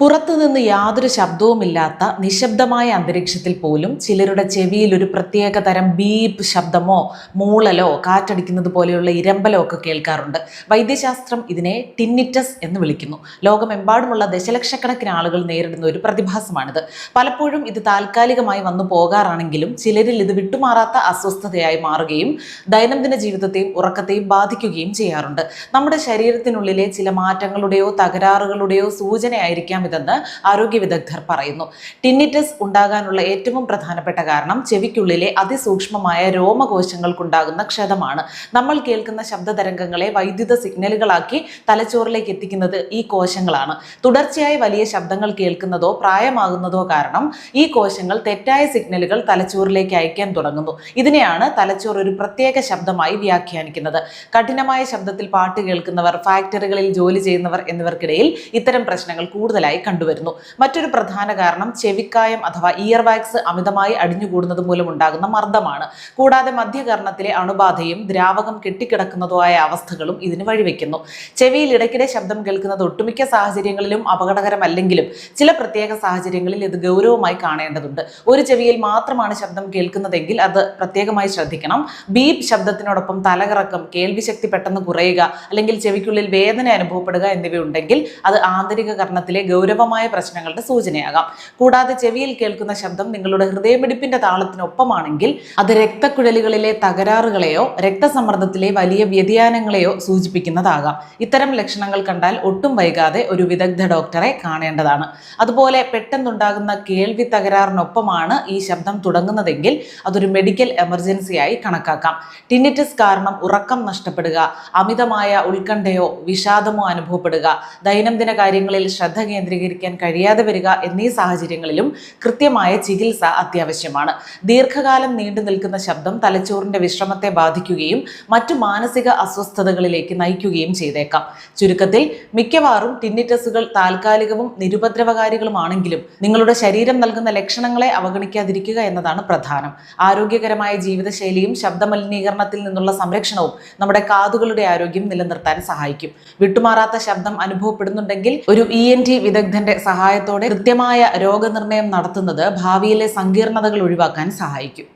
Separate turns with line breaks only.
പുറത്തുനിന്ന് യാതൊരു ശബ്ദവുമില്ലാത്ത നിശബ്ദമായ അന്തരീക്ഷത്തിൽ പോലും ചിലരുടെ ചെവിയിൽ ഒരു പ്രത്യേക തരം ബീപ്പ് ശബ്ദമോ മൂളലോ കാറ്റടിക്കുന്നത് പോലെയുള്ള ഇരമ്പലോ ഒക്കെ കേൾക്കാറുണ്ട്. വൈദ്യശാസ്ത്രം ഇതിനെ ടിന്നിറ്റസ് എന്ന് വിളിക്കുന്നു. ലോകമെമ്പാടുമുള്ള ദശലക്ഷക്കണക്കിന് ആളുകൾ നേരിടുന്ന ഒരു പ്രതിഭാസമാണിത്. പലപ്പോഴും ഇത് താൽക്കാലികമായി വന്നു പോകാറാണെങ്കിലും ചിലരിൽ ഇത് വിട്ടുമാറാത്ത അസ്വസ്ഥതയായി മാറുകയും ദൈനംദിന ജീവിതത്തെയും ഉറക്കത്തെയും ബാധിക്കുകയും ചെയ്യാറുണ്ട്. നമ്മുടെ ശരീരത്തിനുള്ളിലെ ചില മാറ്റങ്ങളുടെയോ തകരാറുകളുടെയോ സൂചനയായിരിക്കാം ഇതെന്ന് ആരോഗ്യ വിദഗ്ധർ പറയുന്നു. ടിന്നിറ്റസ് ഉണ്ടാകാനുള്ള ഏറ്റവും പ്രധാനപ്പെട്ട കാരണം ചെവിക്കുള്ളിലെ അതിസൂക്ഷ്മമായ രോമകോശങ്ങൾക്കുണ്ടാകുന്ന ക്ഷതമാണ്. നമ്മൾ കേൾക്കുന്ന ശബ്ദതരംഗങ്ങളെ വൈദ്യുത സിഗ്നലുകളാക്കി തലച്ചോറിലേക്ക് എത്തിക്കുന്നത് ഈ കോശങ്ങളാണ്. തുടർച്ചയായി വലിയ ശബ്ദങ്ങൾ കേൾക്കുന്നതോ പ്രായമാകുന്നതോ കാരണം ഈ കോശങ്ങൾ തെറ്റായ സിഗ്നലുകൾ തലച്ചോറിലേക്ക് അയക്കാൻ തുടങ്ങുന്നു. ഇതിനെയാണ് തലച്ചോർ ഒരു പ്രത്യേക ശബ്ദമായി വ്യാഖ്യാനിക്കുന്നത്. കഠിനമായ ശബ്ദത്തിൽ പാട്ട് കേൾക്കുന്നവർ, ഫാക്ടറികളിൽ ജോലി ചെയ്യുന്നവർ എന്നിവർക്കിടയിൽ ഇത്തരം പ്രശ്നങ്ങൾ കൂടുതലായി കണ്ടുവരുന്നു. മറ്റൊരു പ്രധാന കാരണം ചെവിക്കായം അഥവാ ഇയർ വാക്സ് അമിതമായി അടിഞ്ഞുകൂടുന്നത് മൂലം ഉണ്ടാകുന്ന മർദ്ദമാണ്. കൂടാതെ മധ്യകർണത്തിലെ അണുബാധയും ദ്രാവകം കെട്ടിക്കിടക്കുന്നതോ ആയ അവസ്ഥകളും ഇതിന് വഴിവെക്കുന്നു. ചെവിയിൽ ഇടയ്ക്കിടെ ശബ്ദം കേൾക്കുന്നത് ഒട്ടുമിക്ക സാഹചര്യങ്ങളിലും അപകടകരമല്ലെങ്കിലും ചില പ്രത്യേക സാഹചര്യങ്ങളിൽ ഇത് ഗൗരവമായി കാണേണ്ടതുണ്ട്. ഒരു ചെവിയിൽ മാത്രമാണ് ശബ്ദം കേൾക്കുന്നതെങ്കിൽ അത് പ്രത്യേകമായി ശ്രദ്ധിക്കണം. ബീപ്പ് ശബ്ദത്തിനോടൊപ്പം തലകറക്കം, കേൾവിശക്തി പെട്ടെന്ന് കുറയുക, അല്ലെങ്കിൽ ചെവിക്കുള്ളിൽ വേദന അനുഭവപ്പെടുക എന്നിവയുണ്ടെങ്കിൽ അത് ആന്തരിക കർണത്തിലെ ഗൗരവമായ പ്രശ്നങ്ങളുടെ സൂചനയാകാം. കൂടാതെ ചെവിയിൽ കേൾക്കുന്ന ശബ്ദം നിങ്ങളുടെ ഹൃദയമിടിപ്പിന്റെ താളത്തിനൊപ്പമാണെങ്കിൽ അത് രക്തക്കുഴലുകളിലെ തകരാറുകളെയോ രക്തസമ്മർദ്ദത്തിലെ വലിയ വ്യതിയാനങ്ങളെയോ സൂചിപ്പിക്കുന്നതാകാം. ഇത്തരം ലക്ഷണങ്ങൾ കണ്ടാൽ ഒട്ടും വൈകാതെ ഒരു വിദഗ്ധ ഡോക്ടറെ കാണേണ്ടതാണ്. അതുപോലെ പെട്ടെന്നുണ്ടാകുന്ന കേൾവി തകരാറിനൊപ്പമാണ് ഈ ശബ്ദം തുടങ്ങുന്നതെങ്കിൽ അതൊരു മെഡിക്കൽ എമർജൻസിയായി കണക്കാക്കാം. ടിന്നിറ്റസ് കാരണം ഉറക്കം നഷ്ടപ്പെടുക, അമിതമായ ഉത്കണ്ഠയോ വിഷാദമോ അനുഭവപ്പെടുക, ദൈനംദിന കാര്യങ്ങളിൽ ശ്രദ്ധ കേന്ദ്രീകരിക്കാൻ കഴിയാതെ വരിക എന്നീ സാഹചര്യങ്ങളിലും കൃത്യമായ ചികിത്സ അത്യാവശ്യമാണ്. ദീർഘകാലം നീണ്ടു നിൽക്കുന്ന ശബ്ദം തലച്ചോറിന്റെ വിശ്രമത്തെ ബാധിക്കുകയും മറ്റു മാനസിക അസ്വസ്ഥതകളിലേക്ക് നയിക്കുകയും ചെയ്തേക്കാം. ചുരുക്കത്തിൽ മിക്കവാറും ടിന്നിറ്റസുകൾ താൽക്കാലികവും നിരുപദ്രവകാരികളുമാണെങ്കിലും നിങ്ങളുടെ ശരീരം നൽകുന്ന ലക്ഷണങ്ങളെ അവഗണിക്കാതിരിക്കുക എന്നതാണ് പ്രധാനം. ആരോഗ്യകരമായ ജീവിതശൈലിയും ശബ്ദമലിനീകരണത്തിൽ നിന്നുള്ള സംരക്ഷണവും നമ്മുടെ കാതുകളുടെ ആരോഗ്യം നിലനിർത്താൻ സഹായിക്കും. വിട്ടുമാറാത്ത ശബ്ദം അനുഭവപ്പെടുന്നുണ്ടെങ്കിൽ ഒരു ENT വിദഗ്ധന്റെ സഹായത്തോടെ കൃത്യമായ രോഗനിർണയം നടത്തുന്നത് ഭാവിയിലെ സങ്കീർണതകൾ ഒഴിവാക്കാൻ സഹായിക്കും.